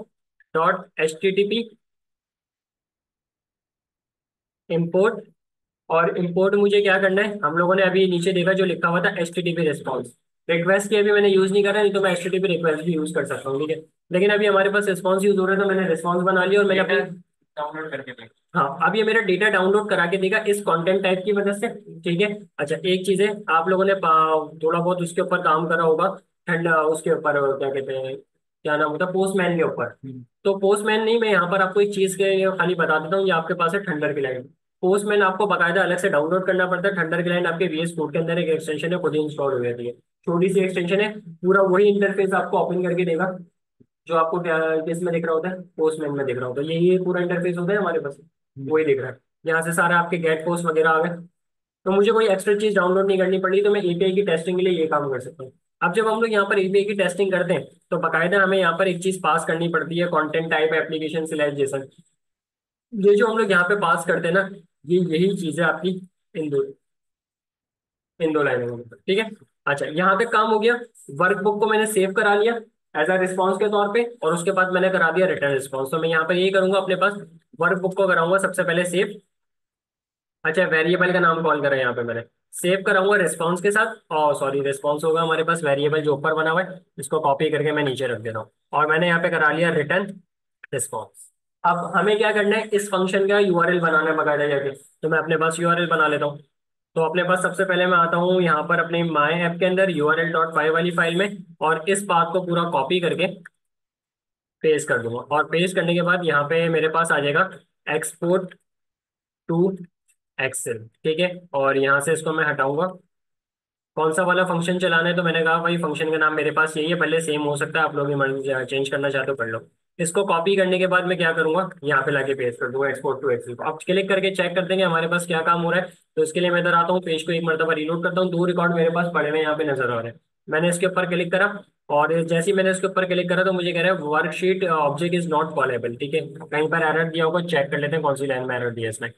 dot H T T P import. और इम्पोर्ट मुझे क्या करना है, हम लोगों ने अभी नीचे देखा जो लिखा हुआ था H T T P response. Request की अभी मैंने यूज नहीं करा, नहीं तो मैं H T T P request भी यूज कर सकता हूँ, ठीक है। लेकिन अभी हमारे पास रिस्पॉन्स यूज हो रहा है, तो मैंने रिस्पॉन्स बना लिया और मैंने डेटा अपनी। डाउनलोड करके देख। हाँ, अब ये मेरा डेटा डाउनलोड करा के देगा इस कंटेंट टाइप की वजह से। ठीक है। अच्छा, एक चीज है, आप लोगों ने थोड़ा बहुत उसके ऊपर काम करा होगा, ठंडा उसके ऊपर क्या कहते हैं, क्या नाम होता है, पोस्टमैन के ऊपर। तो पोस्टमैन नहीं, मैं यहाँ पर आपको एक चीज के खाली बता देता हूँ, ये आपके पास है थंडर की लाइन। पोस्टमैन आपको बाकायदा अलग से डाउनलोड करना पड़ता है। थंडर की लाइन आपके वीएस कोड के अंदर एक एक्सटेंशन है, खुद ही इंस्टॉल हो जाती है। छोटी सी एक्सटेंशन है, पूरा वही इंटरफेस आपको ओपन करके देगा जो आपको किस में दिख रहा होता है, पोस्टमैन में दिख रहा होता है। यही पूरा इंटरफेस होता है हमारे पास, वही दिख रहा है। यहाँ से सारे आपके गेट पोस्ट वगैरह आ गए, तो मुझे कोई एक्स्ट्रा चीज डाउनलोड नहीं करनी पड़ी, तो मैं एपीआई की टेस्टिंग के लिए ये काम कर सकता हूँ। अब जब हम लोग यहाँ पर एपीआई की टेस्टिंग करते हैं, तो बाकायदा हमें यहाँ पर एक चीज पास करनी पड़ती है, कंटेंट टाइप एप्लीकेशन सिलेक्शन। ये जो हम लोग यहाँ पे पास करते हैं ना, ये यही चीज है आपकी, इन दो इन दो लाइनों में। ठीक है। अच्छा, यहाँ तक काम हो गया। वर्कबुक को मैंने सेव करा लिया एज अ रिस्पॉन्स के तौर पे, और उसके बाद मैंने करा दिया रिटर्न रिस्पॉन्स। तो मैं यहाँ पर यही करूंगा, अपने पास वर्कबुक को कराऊंगा सबसे पहले सेव। अच्छा, वेरिएबल का नाम कॉल करा है यहाँ पे मैंने, सेव कराऊंगा रिस्पॉन्स के साथ। और सॉरी, रिस्पॉन्स होगा हमारे पास वेरिएबल जो ऊपर बना हुआ है, इसको कॉपी करके मैं नीचे रख देता हूँ। और मैंने यहाँ पे करा लिया रिटर्न रिस्पॉन्स। अब हमें क्या करना है, इस फंक्शन का यूआरएल बनाना है बकायदा जाके। तो मैं अपने पास यूआरएल बना लेता हूँ। तो अपने पास सबसे पहले मैं आता हूँ यहाँ पर अपने माई ऐप के अंदर यूआरएल डॉट पाई वाली फाइल में, और इस पाथ को पूरा कॉपी करके पेस्ट कर दूंगा। और पेस्ट करने के बाद यहाँ पे मेरे पास आ जाएगा एक्सपोर्ट टू एक्सेल। ठीक है। और यहाँ से इसको मैं हटाऊंगा। कौन सा वाला फंक्शन चलाना है, तो मैंने कहा भाई फंक्शन का नाम मेरे पास यही है, भले सेम हो सकता है, आप लोग चेंज करना चाहते हो कर लो। इसको कॉपी करने के बाद मैं क्या करूंगा, यहाँ पे लाके पेस्ट कर दूंगा एक्सपोर्ट टू एक्सेल को। अब क्लिक करके चेक कर देंगे हमारे पास क्या काम हो रहा है। तो इसके लिए मैं इधर आता हूँ, पेज को एक मरतबा रीलोड करता हूँ, दो रिकॉर्ड मेरे पास पड़े हुए यहाँ पे नजर आ रहे हैं। मैंने इसके ऊपर क्लिक करा, और जैसे ही मैंने इसके ऊपर क्लिक करा, तो मुझे कह रहा है worksheet object is not callable. ठीक है, कहीं पर एरर दिया होगा, चेक कर लेते हैं कौन सी लाइन में एरर दिया है इसने।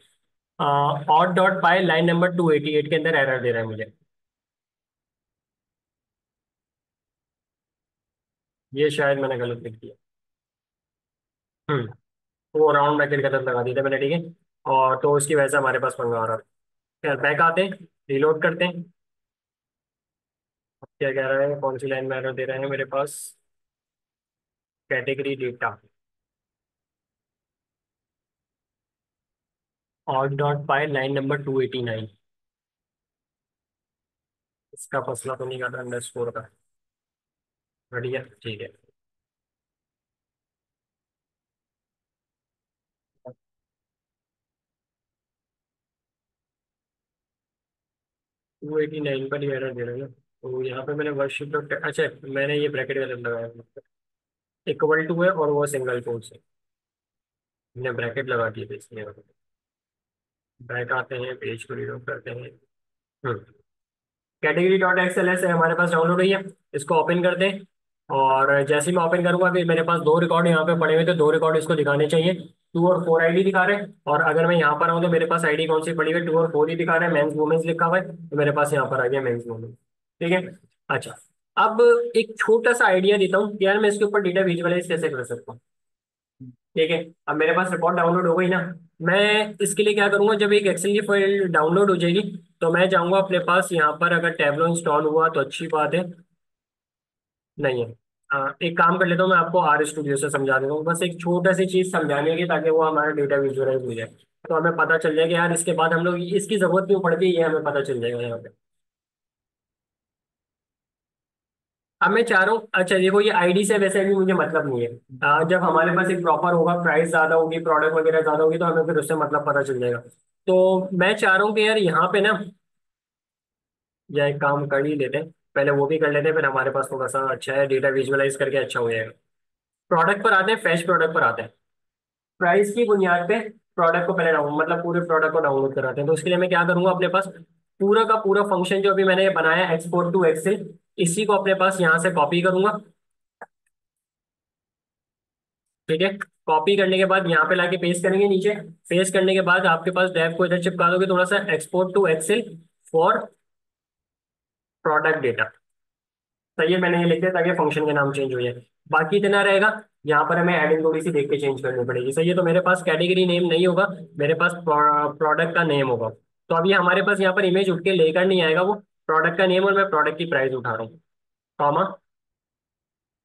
और डॉट पाई लाइन नंबर 288 के अंदर एरर दे रहा है मुझे। ये शायद मैंने गलत लिख दिया। वो राउंड ब्रैकेट गलत लगा दिया था मैंने। ठीक है। और तो उसकी वजह से हमारे पास पंगा आ रहा था। खैर, बैक आते हैं, रिलोड करते हैं। अब क्या कह रहा है, कौन सी लाइन में एरर दे रहे हैं मेरे पास, कैटेगरी डेटा और डॉट पाई लाइन नंबर 289। इसका फसला तो नहीं काटा अंडरस्कोर का। बढ़िया, ठीक है। 289 पर ही एरर दे रहे हैं ना। तो यहाँ पे मैंने वर्कशीट डॉट, अच्छा मैंने ये ब्रैकेट गलत लगाया, इक्वल टू है और वो सिंगल कोट से मैंने ब्रैकेट लगा दिए थे इसलिए। बैक आते हैं, पेज को रीलोड करते हैं। कैटेगरी डॉट एक्सएलएस है हमारे पास डाउनलोड हुई है। इसको ओपन करते हैं। और जैसे ही मैं ओपन करूंगा, फिर मेरे पास दो रिकॉर्ड यहाँ पे पड़े हुए थे, दो रिकॉर्ड इसको दिखाने चाहिए। 2 और 4 आईडी दिखा रहे हैं, और अगर मैं यहाँ पर आऊँ तो मेरे पास आईडी कौन सी पड़ी है, 2 और 4 ही दिखा रहे हैं, मेंस वुमेन्स लिखा हुआ है, तो मेरे पास यहाँ पर आ गया मेंस वुमेन्स। ठीक है। अच्छा, अब एक छोटा सा आइडिया देता हूँ कि यार मैं इसके ऊपर डेटा विजुअलाइज कैसे कर सकता हूँ। ठीक है। अब मेरे पास रिकॉर्ड डाउनलोड हो गई ना, मैं इसके लिए क्या करूंगा, जब एक एक्सेल की फाइल डाउनलोड हो जाएगी तो मैं जाऊंगा अपने पास यहाँ पर, अगर टैबलो इंस्टॉल हुआ तो अच्छी बात है, नहीं है। एक काम कर लेता हूँ, मैं आपको आर स्टूडियो से समझा देता हूँ, बस एक छोटा सी चीज समझाने की, ताकि वो हमारा डेटा विजुअलाइज हो जाए, तो हमें पता चल जाए कि यार इसके बाद हम लोग इसकी जरूरत क्यों पड़ती है, ये हमें पता चल जाएगा यहाँ पे। अब मैं चाह रहा हूँ, अच्छा देखो ये आईडी से वैसे भी मुझे मतलब नहीं है, जब हमारे पास एक प्रॉपर होगा, प्राइस ज्यादा होगी, प्रोडक्ट वगैरह ज्यादा होगी, तो हमें फिर उससे मतलब पता चल जाएगा। तो मैं चाह रहा हूँ कि यार यहाँ पे ना, या एक काम कर ही लेते हैं, पहले वो भी कर लेते हैं, फिर हमारे पास थोड़ा सा अच्छा है, डेटा विजुअलाइज करके अच्छा हो जाएगा। प्रोडक्ट पर आते हैं, फैच प्रोडक्ट पर आते हैं। प्राइस की बुनियाद पे प्रोडक्ट को पहले डाउन, मतलब पूरे प्रोडक्ट को डाउनलोड कराते हैं, तो उसके लिए मैं क्या करूंगा, अपने पास पूरा का पूरा फंक्शन जो अभी मैंने बनाया एक्सपोर्ट टू एक्सेल, इसी को अपने पास यहाँ से कॉपी करूंगा। ठीक है। कॉपी करने के बाद यहाँ पे लाके पेस्ट करेंगे नीचे। पेस्ट करने के बाद आपके पास डेव को इधर चिपका दोगे थोड़ा सा, export to Excel for product data. सही है, मैंने ये लिख दिया ताकि फंक्शन के नाम चेंज हो जाए। बाकी इतना रहेगा, यहाँ पर हमें एडिंग थोड़ी सी देख के चेंज करनी पड़ेगी। सही है, तो मेरे पास कैटेगरी नेम नहीं होगा, मेरे पास प्रोडक्ट का नेम होगा। तो अभी हमारे पास यहाँ पर इमेज उठ के लेकर नहीं आएगा वो, प्रोडक्ट का नेम और मैं प्रोडक्ट की प्राइस उठा रहा हूँ, कॉमा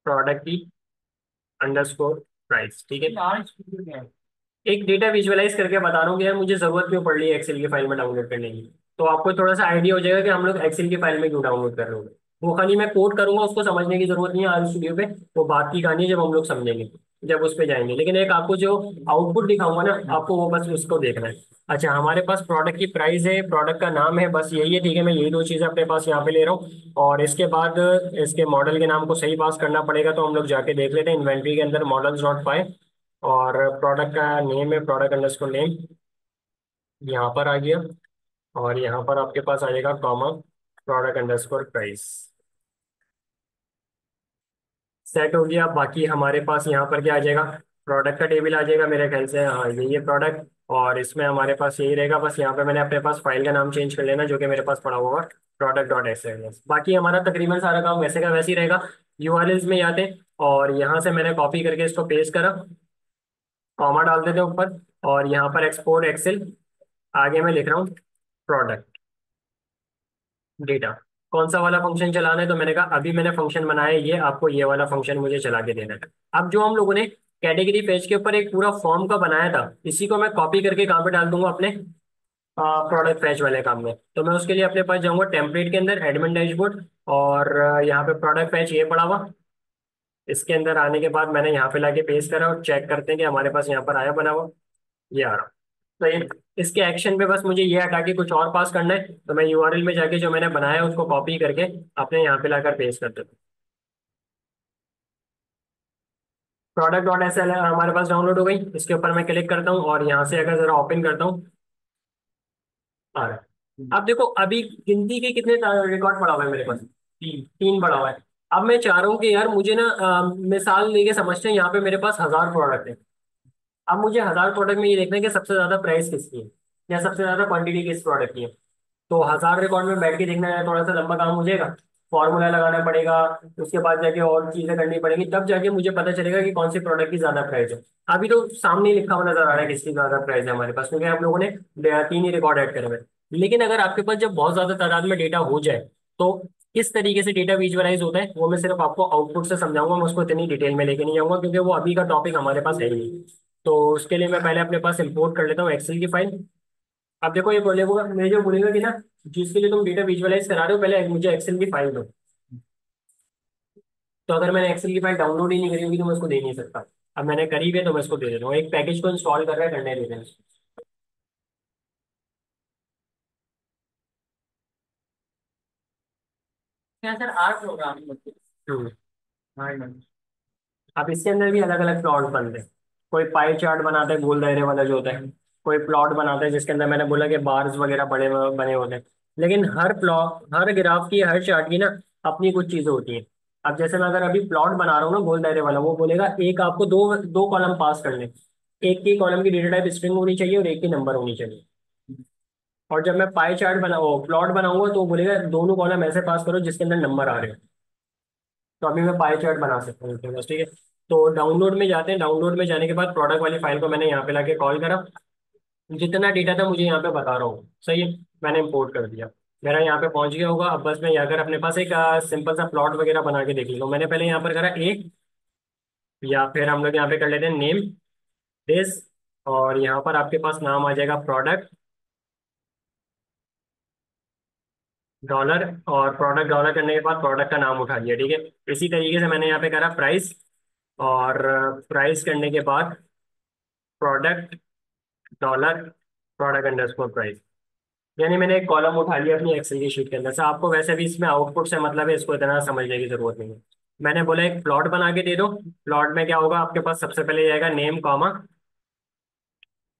प्रोडक्ट की अंडरस्कोर प्राइस। ठीक है। एक डेटा विजुअलाइज करके बता रहा हूँ कि यार मुझे जरूरत क्यों पड़ रही है एक्सेल की फाइल में डाउनलोड करने की, तो आपको थोड़ा सा आइडिया हो जाएगा कि हम लोग एक्सेल की फाइल में क्यों डाउनलोड कर रहे होंगे। वो खाली मैं कोड करूंगा, उसको समझने की जरूरत नहीं है आर स्टूडियो पे, वो बात की कहानी है जब हम लोग समझेंगे, जब उस पे जाएंगे। लेकिन एक आपको जो आउटपुट दिखाऊंगा ना, आपको वो बस उसको देखना है। अच्छा, हमारे पास प्रोडक्ट की प्राइस है, प्रोडक्ट का नाम है, बस यही है। ठीक है, मैं यही दो चीजें अपने पास यहाँ पे ले रहा हूँ, और इसके बाद इसके मॉडल के नाम को सही पास करना पड़ेगा, तो हम लोग जाके देख लेते हैं इन्वेंट्री के अंदर मॉडल्स डॉट पाए, और प्रोडक्ट का नेम है प्रोडक्ट अंडरस्कोर नेम, यहाँ पर आ गया। और यहाँ पर आपके पास आ जाएगा comma product underscore price. Set हो गया। बाकी हमारे पास यहाँ पर क्या आ जाएगा, प्रोडक्ट का टेबल आ जाएगा मेरे ख्याल से, हाँ यही है प्रोडक्ट, और इसमें हमारे पास यही रहेगा। बस यहाँ पे मैंने अपने पास फाइल का नाम चेंज कर लेना, जो कि मेरे पास पड़ा होगा प्रोडक्ट डॉट एस। बाकी हमारा तकरीबन सारा काम वैसे का वैसे ही रहेगा। यूआरएल्स में आते हैं, और यहाँ से मैंने कॉपी करके इसको पेस्ट करा, कॉमा डाल देते हैं ऊपर, और यहाँ पर एक्सपोर्ट एक्सेल, आगे मैं लिख रहा हूँ प्रोडक्ट डेटा। कौन सा वाला फंक्शन चलाना है, तो मैंने कहा अभी मैंने फंक्शन बनाया है, ये आपको ये वाला फंक्शन मुझे चला के देना है। अब जो हम लोगों ने कैटेगरी पेज के ऊपर एक पूरा फॉर्म का बनाया था, इसी को मैं कॉपी करके कहाँ पे डाल दूंगा, अपने प्रोडक्ट पेज वाले काम में। तो मैं उसके लिए अपने पास जाऊंगा टेम्पलेट के अंदर, एडमिन डैशबोर्ड, और यहाँ पे प्रोडक्ट पेज ये पड़ा हुआ, इसके अंदर आने के बाद मैंने यहाँ पे लाके पेस्ट करा, और चेक करते हैं कि हमारे पास यहाँ पर आया बना हुआ, ये आ रहा। तो इसके एक्शन पे बस मुझे ये हटा के कुछ और पास करना है, तो मैं यूआरएल में जाके जो मैंने बनाया है उसको कॉपी करके अपने यहाँ पे लाकर पेस्ट कर देता हूँ। प्रोडक्ट डॉट एस एल हमारे पास डाउनलोड हो गई, इसके ऊपर मैं क्लिक करता हूँ, और यहाँ से अगर जरा ओपन करता हूँ, आ रहा है। अब देखो अभी गिनती के कितने रिकॉर्ड पड़ा हुआ है मेरे पास, तीन तीन पड़ा हुआ है। अब मैं चाह रहा हूँ कि यार मुझे ना मिसाल लेके समझते हैं, यहाँ पे मेरे पास 1000 प्रोडक्ट है। अब मुझे 1000 प्रोडक्ट में ये देखना है कि सबसे ज्यादा प्राइस किसकी है, या सबसे ज्यादा क्वांटिटी किस प्रोडक्ट की है। तो 1000 रिकॉर्ड में बैठ के देखना है, थोड़ा सा लंबा काम हो जाएगा, फॉर्मूला लगाना पड़ेगा, उसके बाद जाके और चीजें करनी पड़ेंगी, तब जाके मुझे पता चलेगा कि कौन सी प्रोडक्ट की ज्यादा प्राइस है। अभी तो सामने ही लिखा हुआ नजर आ रहा है किसकी ज्यादा प्राइस है हमारे पास, क्योंकि आप लोगों ने तीन ही रिकॉर्ड ऐड करे हुए हैं। लेकिन अगर आपके पास जब बहुत ज्यादा तादाद में डेटा हो जाए, तो किस तरीके से डेटा विजुअलाइज होता है वो मैं सिर्फ आपको आउटपुट से समझाऊंगा, मैं उसको इतनी डिटेल में लेके नहीं जाऊंगा, क्योंकि वो अभी का टॉपिक हमारे पास है ही नहीं। तो उसके लिए मैं पहले अपने पास इंपोर्ट कर लेता हूँ एक्सेल की फाइल। अब देखो ये बोलेगा, मैं जो बोलेगा कि ना, जिसके लिए तुम डेटा विजुअलाइज करा रहे हो, पहले मुझे एक्सेल की फाइल दो। तो अगर मैंने एक्सेल की फाइल डाउनलोड ही नहीं करी होगी तो मैं उसको दे नहीं सकता। अब मैंने करी भी है तो मैं इसको दे देता हूँ, एक पैकेज को इंस्टॉल कर रहा है, करने दे देना। क्या सर, आर प्रोग्रामिंग होती हम्म। है? अब इसके अंदर भी अलग अलग प्लॉट बनते हैं। कोई पाई चार्ट बनाता है गोल दायरे वाला जो होता है, कोई प्लॉट बनाता है जिसके अंदर मैंने बोला कि बार्स वगैरह बड़े बने होते हैं। लेकिन हर प्लॉट, हर ग्राफ की, हर चार्ट की ना अपनी कुछ चीजें होती हैं। अब जैसे मैं अगर अभी प्लॉट बना रहा हूँ ना गोल दायरे वाला, वो बोलेगा एक आपको दो दो कॉलम पास करने, एक की कॉलम की डेटा टाइप स्ट्रिंग होनी चाहिए और एक की नंबर होनी चाहिए। और जब मैं पाई चार्ट बनाओ प्लॉट बनाऊंगा तो वो बोलेगा दोनों कॉलम ऐसे पास करो जिसके अंदर नंबर आ रहे हो। तो अभी मैं पाई चार्ट बना सकता हूँ इसके पास, ठीक है। तो डाउनलोड में जाते हैं, डाउनलोड में जाने के बाद प्रोडक्ट वाली फाइल को मैंने यहाँ पे लाके कॉल करा। जितना डेटा था मुझे यहाँ पे बता रहा हूँ, सही है। मैंने इंपोर्ट कर दिया, मेरा यहाँ पे पहुंच गया होगा। अब बस मैं अगर अपने पास एक सिंपल सा प्लॉट वगैरह बना के देख लूँ, तो मैंने पहले यहाँ पर करा ए, या फिर हम लोग यहाँ पे कर लेते हैं नेम दिस। और यहाँ पर आपके पास नाम आ जाएगा प्रोडक्ट डॉलर। और प्रोडक्ट डॉलर करने के बाद प्रोडक्ट का नाम उठा लिया, ठीक है। इसी तरीके से मैंने यहाँ पे करा प्राइस। और प्राइस करने के बाद product dollar product underscore price. यानी मैंने एक कॉलम उठा लिया अपनी एक्सेल की शीट के अंदर से। आपको वैसे भी इसमें आउटपुट से मतलब है, इसको इतना समझने की जरूरत नहीं है। मैंने बोला एक प्लॉट बना के दे दो। प्लॉट में क्या होगा आपके पास, सबसे पहले जाएगा नेम कॉमा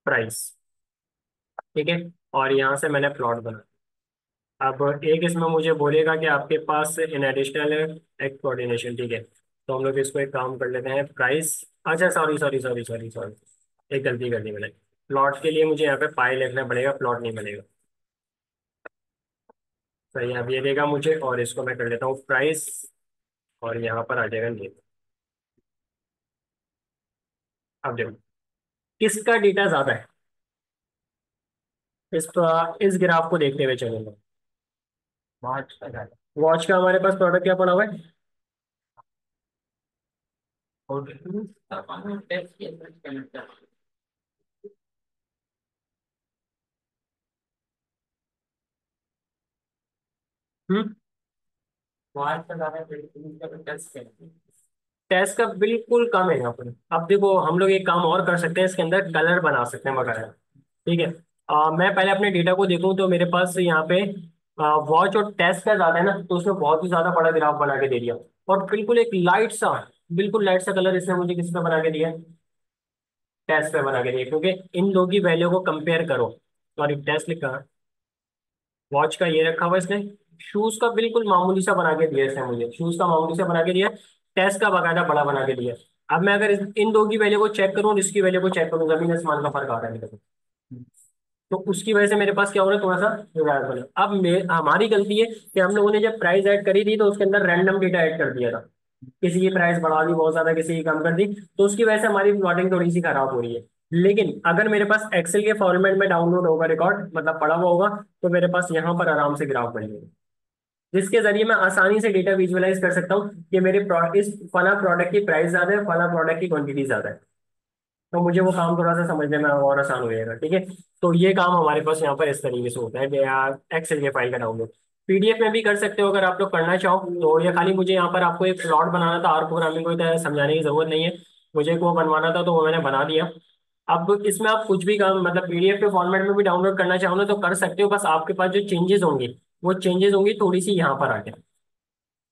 प्राइस, ठीक है। और यहाँ से मैंने प्लॉट बना। अब एक इसमें मुझे बोलेगा कि आपके पास इन एडिशनल एक कोऑर्डिनेशन, ठीक है। तो हम लोग इसको एक काम कर लेते हैं प्राइस। अच्छा sorry sorry sorry sorry sorry, एक गलती कर दी मैंने। प्लॉट के लिए मुझे यहाँ पे पाई लिखना पड़ेगा, प्लॉट नहीं बनेगा। सही है, अब ये देगा मुझे, और इसको मैं कर लेता हूँ प्राइस। और यहाँ पर आ जाएगा नेम। अब देखो किसका डेटा ज्यादा है, इस ग्राफ को देखते हुए चलेंगे। बहुत अच्छा। वॉच का हमारे पास प्रोडक्ट क्या पड़ा हुआ है। और टेस्ट के अंदर कनेक्ट कर। हम्म। बहुत का ज्यादा टेस्ट के। टेस्ट का बिल्कुल कम है यहाँ पर। अब देखो हम लोग एक काम और कर सकते हैं, इसके अंदर कलर बना सकते हैं वगैरह, ठीक है। मैं पहले अपने डेटा को देखूं तो मेरे पास यहाँ पे वॉच और टेस्ट का ज्यादा है ना, तो उसमें बहुत ही ज्यादा बड़ा ग्राफ बना के दे दिया। और बिल्कुल एक लाइट सा, बिल्कुल लाइट सा कलर इसने मुझे किस पे बना के दिया है, टेस्ट पे बना के दिया। क्योंकि इन दो की वैल्यू को कंपेयर करो। सॉरी टेस्ट लिखा, वॉच का ये रखा हुआ इसने। शूज का बिल्कुल मामूली सा बना के दिया इसने मुझे, शूज का मामूली सा बना के दिया। टेस्ट का बाकायदा बड़ा बना के दिया। अब मैं अगर इन दो की वैल्यू को चेक करूँ और इसकी वैल्यू को चेक करूँ, जमीन आसमान का फर्क आ रहा है मेरे को। तो उसकी वजह से मेरे पास क्या हो रहा है, थोड़ा सा रिलायबल है। अब हमारी गलती है कि हम लोगों ने जब प्राइस ऐड करी थी तो उसके अंदर रैंडम डेटा ऐड कर दिया था। किसी की प्राइस बढ़ा दी बहुत ज्यादा, किसी की कम कर दी। तो उसकी वजह से हमारी प्लॉटिंग थोड़ी सी खराब हो रही है। लेकिन अगर मेरे पास एक्सेल के फॉर्मेट में डाउनलोड होगा रिकॉर्ड, मतलब पड़ा हुआ होगा, तो मेरे पास यहाँ पर आराम से ग्राफ बनेगा, जिसके जरिए मैं आसानी से डेटा विजुअलाइज कर सकता हूँ कि मेरे इस फला प्रोडक्ट की प्राइस ज्यादा है, फला प्रोडक्ट की क्वांटिटी ज्यादा है। तो मुझे वो काम थोड़ा सा समझने में और आसान हो जाएगा, ठीक है। तो ये काम हमारे पास यहाँ पर इस तरीके से होता है एक्सेल के फाइल का डाउनलोड। पीडीएफ में भी कर सकते हो अगर आप लोग करना चाहो तो। ये खाली मुझे यहाँ पर आपको एक प्लॉट बनाना था, आर प्रोग्रामिंग को इतना समझाने की जरूरत नहीं है। मुझे एक वो बनवाना था तो वो मैंने बना दिया। अब इसमें आप कुछ भी काम मतलब पीडीएफ के फॉर्मेट में भी डाउनलोड करना चाहो ना तो कर सकते हो। बस आपके पास जो चेंजेस होंगी वो चेंजेस होंगी थोड़ी सी यहाँ पर आके।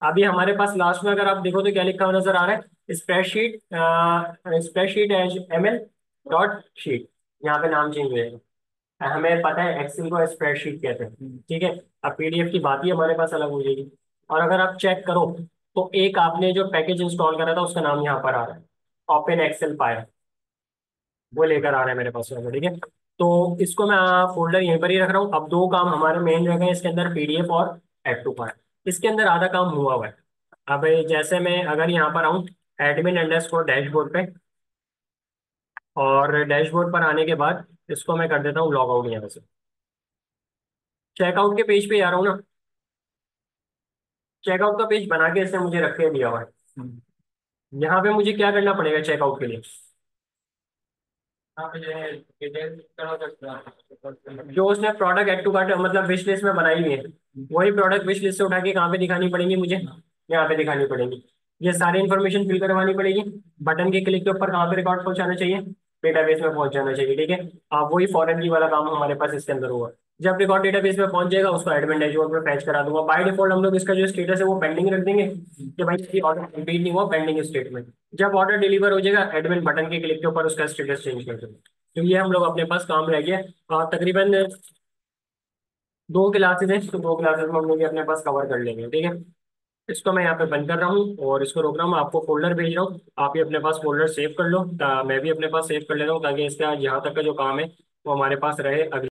अभी हमारे पास लास्ट में अगर आप देखो तो क्या लिखा हुआ नजर आ रहा है, spreadsheet, spreadsheet as ML dot sheet. यहाँ पे नाम चेंज हो जाएगा। हमें पता है एक्सेल को स्प्रेडशीट कहते हैं, ठीक है। अब पीडीएफ की बात ही हमारे पास अलग हो जाएगी। और अगर आप चेक करो तो एक आपने जो पैकेज इंस्टॉल करा था उसका नाम यहाँ पर आ रहा है, ओपन एक्सेल फाइल। वो लेकर आ रहा है मेरे पास यहाँ पे, ठीक है। तो इसको मैं फोल्डर यहीं पर ही रख रहा हूँ। अब दो काम हमारे मेन रह गए इसके अंदर, पीडीएफ और एड टू फाइल। इसके अंदर आधा काम हुआ हुआ है। अब जैसे मैं अगर यहाँ पर आऊँ एडमिन अंडरस्कोर डैशबोर्ड पे, और डैशबोर्ड पर आने के बाद इसको मैं कर देता हूँ लॉग आउट यहाँ से। चेकआउट के पेज पे आ रहा हूँ ना, चेकआउट का पेज बना के इसने मुझे रख के दिया हुआ है। यहाँ पे मुझे क्या करना पड़ेगा चेकआउट के लिए, हाँ मुझे डिटेल करो तो। जो उसने प्रोडक्ट एड टू कार्ट मतलब विश लिस्ट में बनाई हुई है, वही प्रोडक्ट विश लिस्ट से उठा के कहाँ पे दिखानी पड़ेंगी मुझे, यहाँ पे दिखानी पड़ेंगी। ये सारी इन्फॉर्मेशन फिल करवानी पड़ेगी। बटन के क्लिक के ऊपर कहाँ पे रिकॉर्ड पहुंचाना चाहिए, डेटाबेस में पहुंच जाना चाहिए, ठीक है। वही फॉरेन की वाला काम हमारे पास इसके अंदर होगा। जब रिकॉर्ड डेटाबेस में पहुंच जाएगा उसको एडमिन डैशबोर्ड में फैच करा दूंगा। बाय डिफॉल्ट हम लोग इसका जो स्टेटस है वो पेंडिंग रख देंगे कि भाई ऑर्डर कंप्लीट नहीं हुआ, पेंडिंग स्टेटमेंट। जब ऑर्डर डिलीवर हो जाएगा एडमिन बटन के क्लिक के ऊपर उसका स्टेटस चेंज कर देंगे। तो ये हम लोग अपने पास काम रह गया। तकरीबन दो क्लासेस हैं, तो दो क्लासेस में हम लोग ये अपने पास कवर कर लेंगे, ठीक है। इसको मैं यहाँ पे बंद कर रहा हूँ और इसको रोक रहा हूँ। मैं आपको फोल्डर भेज रहा हूँ, आप भी अपने पास फोल्डर सेव कर लो। मैं भी अपने पास सेव कर लेता हूँ ताकि इसका यहाँ तक का जो काम है वो हमारे पास रहे।